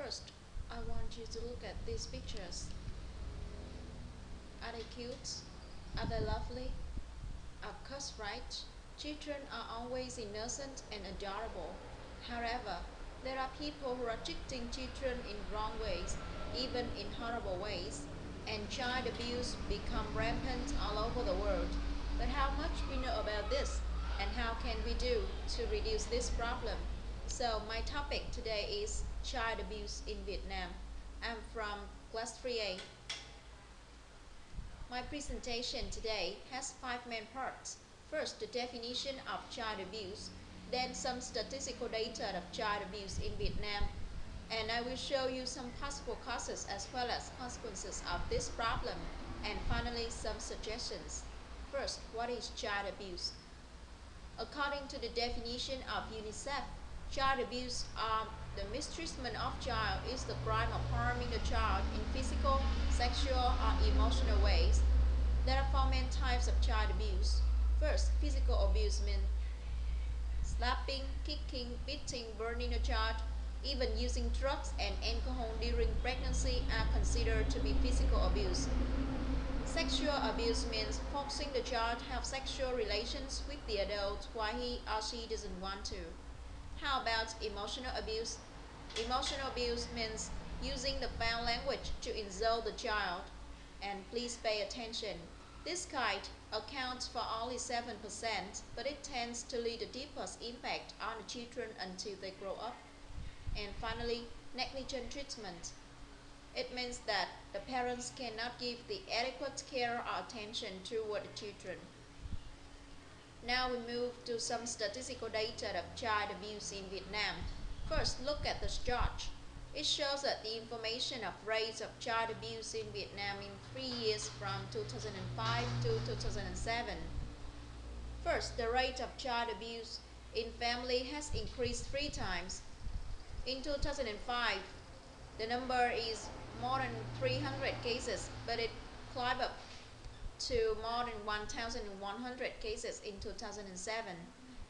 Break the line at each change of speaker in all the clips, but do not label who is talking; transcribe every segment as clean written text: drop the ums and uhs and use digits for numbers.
First, I want you to look at these pictures. Are they cute? Are they lovely? Of course, right? Children are always innocent and adorable. However, there are people who are treating children in wrong ways, even in horrible ways, and child abuse become rampant all over the world. But how much we know about this, and how can we do to reduce this problem? So my topic today is child abuse in Vietnam. I'm from class 3A. My presentation today has five main parts. First, the definition of child abuse, then some statistical data of child abuse in Vietnam, and I will show you some possible causes as well as consequences of this problem, and finally some suggestions. First, what is child abuse? According to the definition of UNICEF, child abuse the mistreatment of child is the crime of harming the child in physical, sexual, or emotional ways. There are four main types of child abuse. First, physical abuse means slapping, kicking, beating, burning a child, even using drugs and alcohol during pregnancy are considered to be physical abuse. Sexual abuse means forcing the child to have sexual relations with the adult while he or she doesn't want to. How about emotional abuse? Emotional abuse means using the foul language to insult the child. And please pay attention. This kind accounts for only 7%, but it tends to leave the deepest impact on the children until they grow up. And finally, negligent treatment. It means that the parents cannot give the adequate care or attention toward the children. Now we move to some statistical data of child abuse in Vietnam. First, look at the chart. It shows that the information of rates of child abuse in Vietnam in 3 years from 2005 to 2007. First, the rate of child abuse in family has increased 3 times. In 2005, the number is more than 300 cases, but it climbed up to more than 1,100 cases in 2007.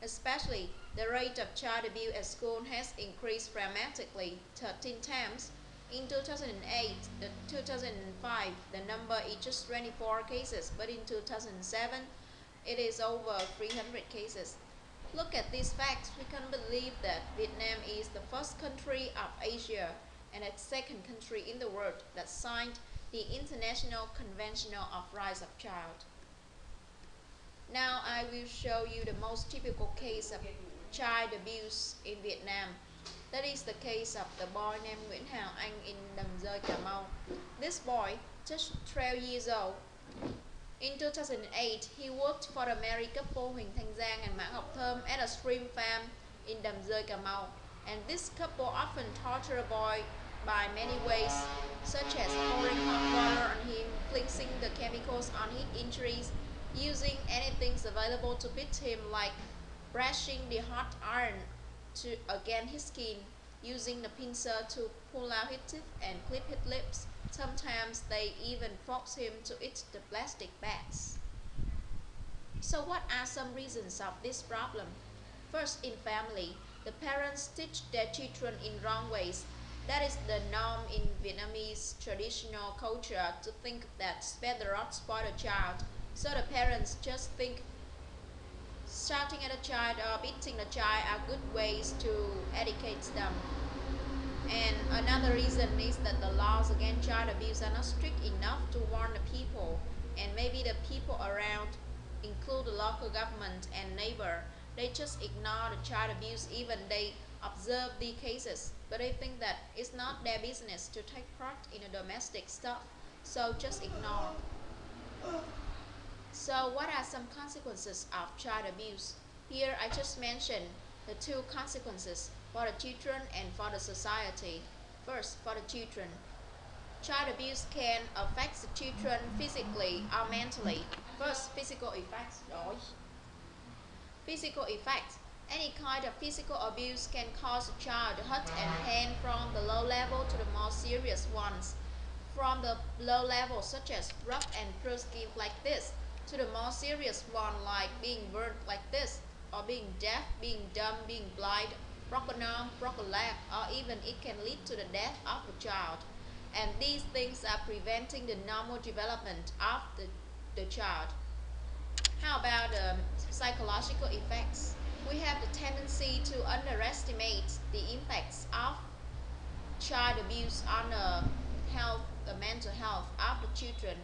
Especially, the rate of child abuse at school has increased dramatically 13 times. In 2008 to 2005, the number is just 24 cases, but in 2007, it is over 300 cases. Look at these facts. We can believe that Vietnam is the first country of Asia and the second country in the world that signed the International Convention of Rights of Child. Now I will show you the most typical case of child abuse in Vietnam. That is the case of the boy named Nguyễn Hào Anh in Đầm Rơi, Cà Mau. This boy, just 12 years old. In 2008, he worked for the married couple Huỳnh Thanh Giang and Mã Ngọc Thơm at a shrimp farm in Đầm Rơi, Cà Mau. And this couple often tortured a boy by many ways, such as pouring hot water on him, cleansing the chemicals on his injuries, using anything available to beat him, like brushing the hot iron against his skin, using the pincer to pull out his teeth and clip his lips. Sometimes they even force him to eat the plastic bags. So what are some reasons of this problem? First, in family, the parents teach their children in wrong ways. That is the norm in Vietnamese traditional culture, to think that spare the rod spoil the child. So the parents just think shouting at a child or beating the child are good ways to educate them. And another reason is that the laws against child abuse are not strict enough to warn the people, and maybe the people around, include the local government and neighbor, they just ignore the child abuse. Even they observe the cases, but they think that it's not their business to take part in the domestic stuff, so just ignore. So what are some consequences of child abuse? Here I just mentioned the two consequences for the children and for the society. First, for the children. Child abuse can affect the children physically or mentally. First, physical effects. Physical effects. Any kind of physical abuse can cause a child hurt and pain, from the low level to the more serious ones. From the low level, such as rough and bruised skin like this, to the more serious one like being burned like this, or being deaf, being dumb, being blind, broken arm, broken leg, or even it can lead to the death of the child. And these things are preventing the normal development of the child. How about psychological effects? We have the tendency to underestimate the impacts of child abuse on the mental health of the children.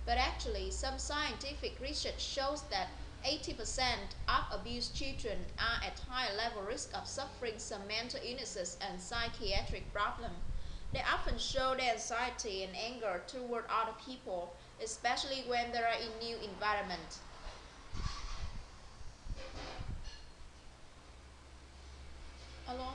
But actually, some scientific research shows that 80% of abused children are at higher level risk of suffering some mental illnesses and psychiatric problems. They often show their anxiety and anger toward other people, especially when they are in new environment. Hello?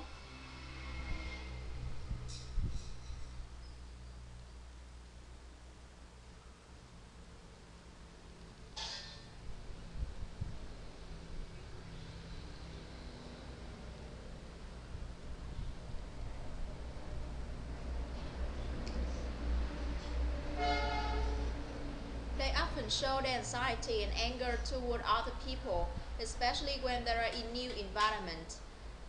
They often show their anxiety and anger toward other people, especially when they are in new environment.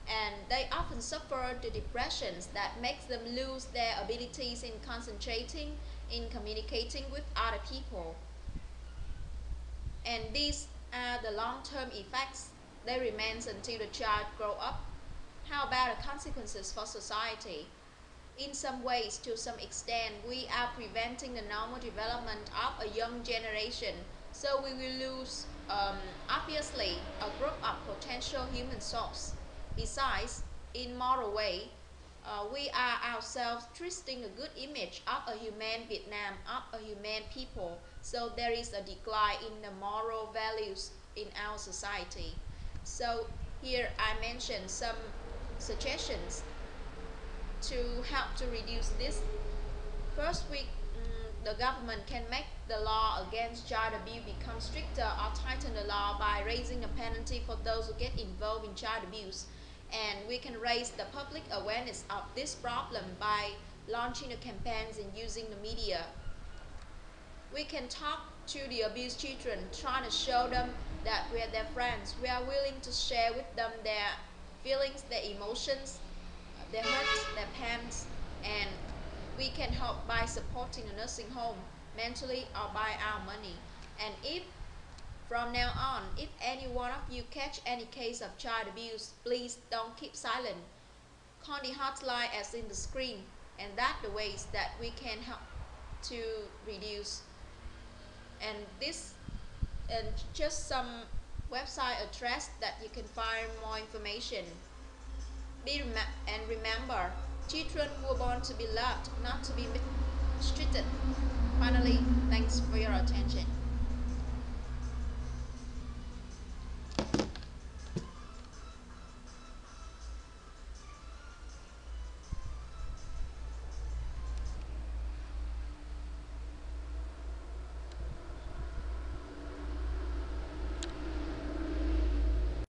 And they often suffer the depressions that makes them lose their abilities in concentrating, in communicating with other people. And these are the long-term effects. They remain until the child grow up. How about the consequences for society? In some ways, to some extent, we are preventing the normal development of a young generation. So we will lose, obviously, a group of potential human souls. Besides, in moral way, we are ourselves twisting a good image of a human Vietnam, of a human people. So there is a decline in the moral values in our society. So here I mentioned some suggestions to help to reduce this. First, the government can make the law against child abuse become stricter or tighten the law by raising the penalty for those who get involved in child abuse. And we can raise the public awareness of this problem by launching the campaigns and using the media. We can talk to the abused children, trying to show them that we are their friends. We are willing to share with them their feelings, their emotions, their hurts, their pains, and we can help by supporting a nursing home mentally or by our money. And if from now on, if any one of you catch any case of child abuse, please don't keep silent. Call the hotline as in the screen, and that the ways that we can help to reduce. And this and just some website address that you can find more information. And remember, children were born to be loved, not to be mistreated. Finally, thanks for your attention.